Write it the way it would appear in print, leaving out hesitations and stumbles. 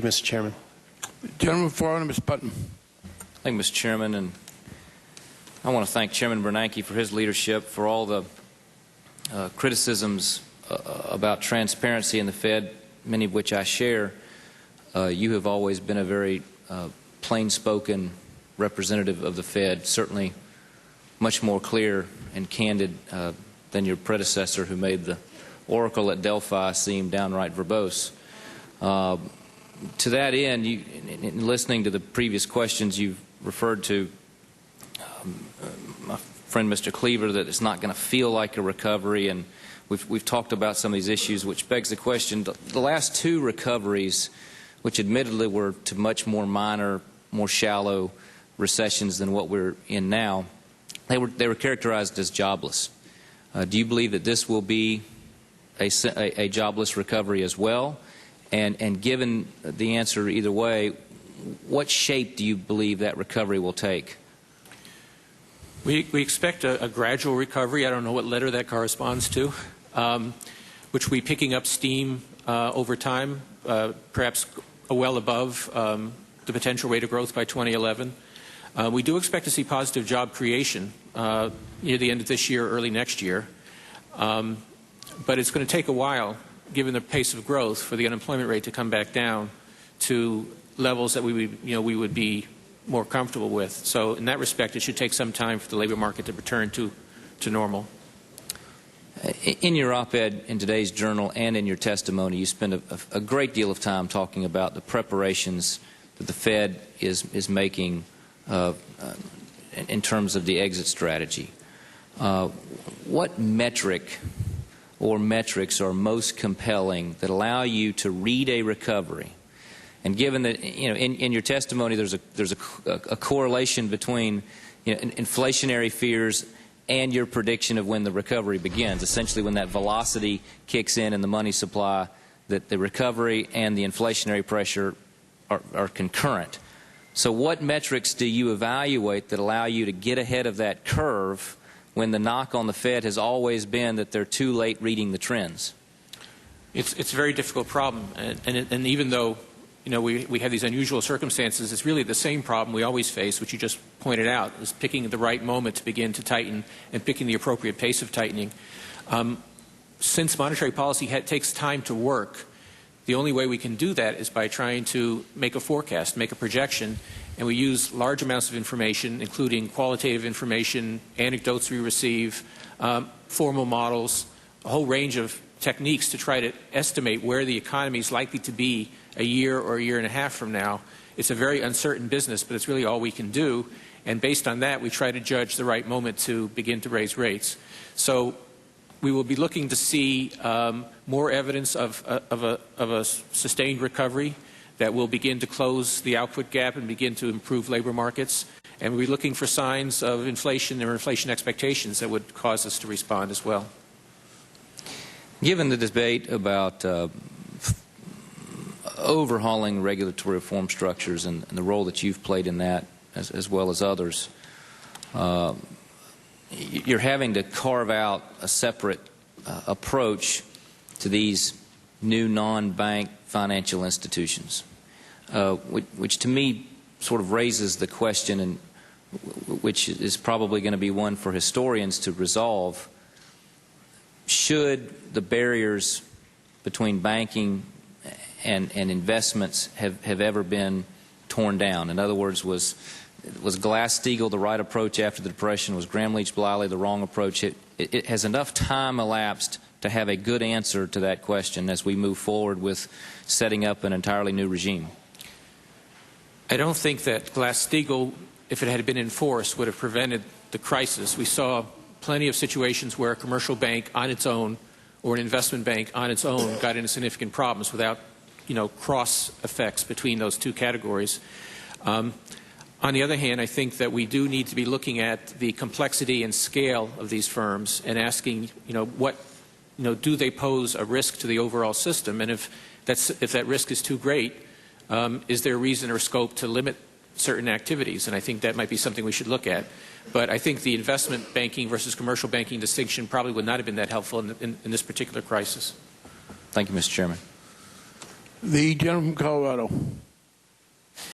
you, Mr. Chairman. Gentleman from Florida, Mr. Putnam. Thank you, Mr. Chairman, and I want to thank Chairman Bernanke for his leadership, for all the criticisms about transparency in the Fed, many of which I share. You have always been a very plain-spoken representative of the Fed, certainly much more clear and candid than your predecessor, who made the oracle at Delphi seem downright verbose. To that end, in listening to the previous questions, you've referred to my friend Mr. Cleaver, that it's not going to feel like a recovery, and we've talked about some of these issues, which begs the question, the last two recoveries, which admittedly were to much more minor, more shallow recessions than what we're in now, they were characterized as jobless. Do you believe that this will be a jobless recovery as well? And given the answer either way, what shape do you believe that recovery will take? We expect a gradual recovery. I don't know what letter that corresponds to, which will be picking up steam over time, perhaps well above the potential rate of growth by 2011. We do expect to see positive job creation near the end of this year, early next year. But it's going to take a while, given the pace of growth, for the unemployment rate to come back down to levels that we would be more comfortable with. So in that respect, it should take some time for the labor market to return to normal. In your op-ed in today's Journal and in your testimony, you spend a great deal of time talking about the preparations that the Fed is making in terms of the exit strategy. What metric or metrics are most compelling that allow you to read a recovery? And given that, in your testimony, there's a correlation between inflationary fears and your prediction of when the recovery begins. Essentially, when that velocity kicks in the money supply, that the recovery and the inflationary pressure are concurrent. So what metrics do you evaluate that allow you to get ahead of that curve when the knock on the Fed has always been that they're too late reading the trends? It's a very difficult problem, and even though we have these unusual circumstances, it's really the same problem we always face, which you just pointed out, is picking the right moment to begin to tighten and picking the appropriate pace of tightening. Since monetary policy takes time to work, the only way we can do that is by trying to make a forecast, make a projection, and we use large amounts of information, including qualitative information, anecdotes we receive, formal models, a whole range of techniques to try to estimate where the economy is likely to be a year or a year and a half from now. It's a very uncertain business, but it's really all we can do. And based on that, we try to judge the right moment to begin to raise rates. So we will be looking to see more evidence of a sustained recovery that will begin to close the output gap and begin to improve labor markets. And we'll be looking for signs of inflation or inflation expectations that would cause us to respond as well. Given the debate about overhauling regulatory reform structures and the role that you've played in that, as well as others, you're having to carve out a separate approach to these new non-bank financial institutions, which to me sort of raises the question, and which is probably going to be one for historians to resolve: should the barriers between banking and investments have ever been torn down? In other words, was Glass-Steagall the right approach after the Depression? Was Gramm-Leach-Bliley the wrong approach? It has enough time elapsed to have a good answer to that question as we move forward with setting up an entirely new regime. I don't think that Glass-Steagall, if it had been enforced, would have prevented the crisis. We saw plenty of situations where a commercial bank on its own or an investment bank on its own got into significant problems without, cross effects between those two categories. On the other hand, I think that we do need to be looking at the complexity and scale of these firms and asking, do they pose a risk to the overall system? And if that risk is too great, is there reason or scope to limit certain activities? And I think that might be something we should look at. But I think the investment banking versus commercial banking distinction probably would not have been that helpful in this particular crisis. Thank you, Mr. Chairman. The gentleman from Colorado.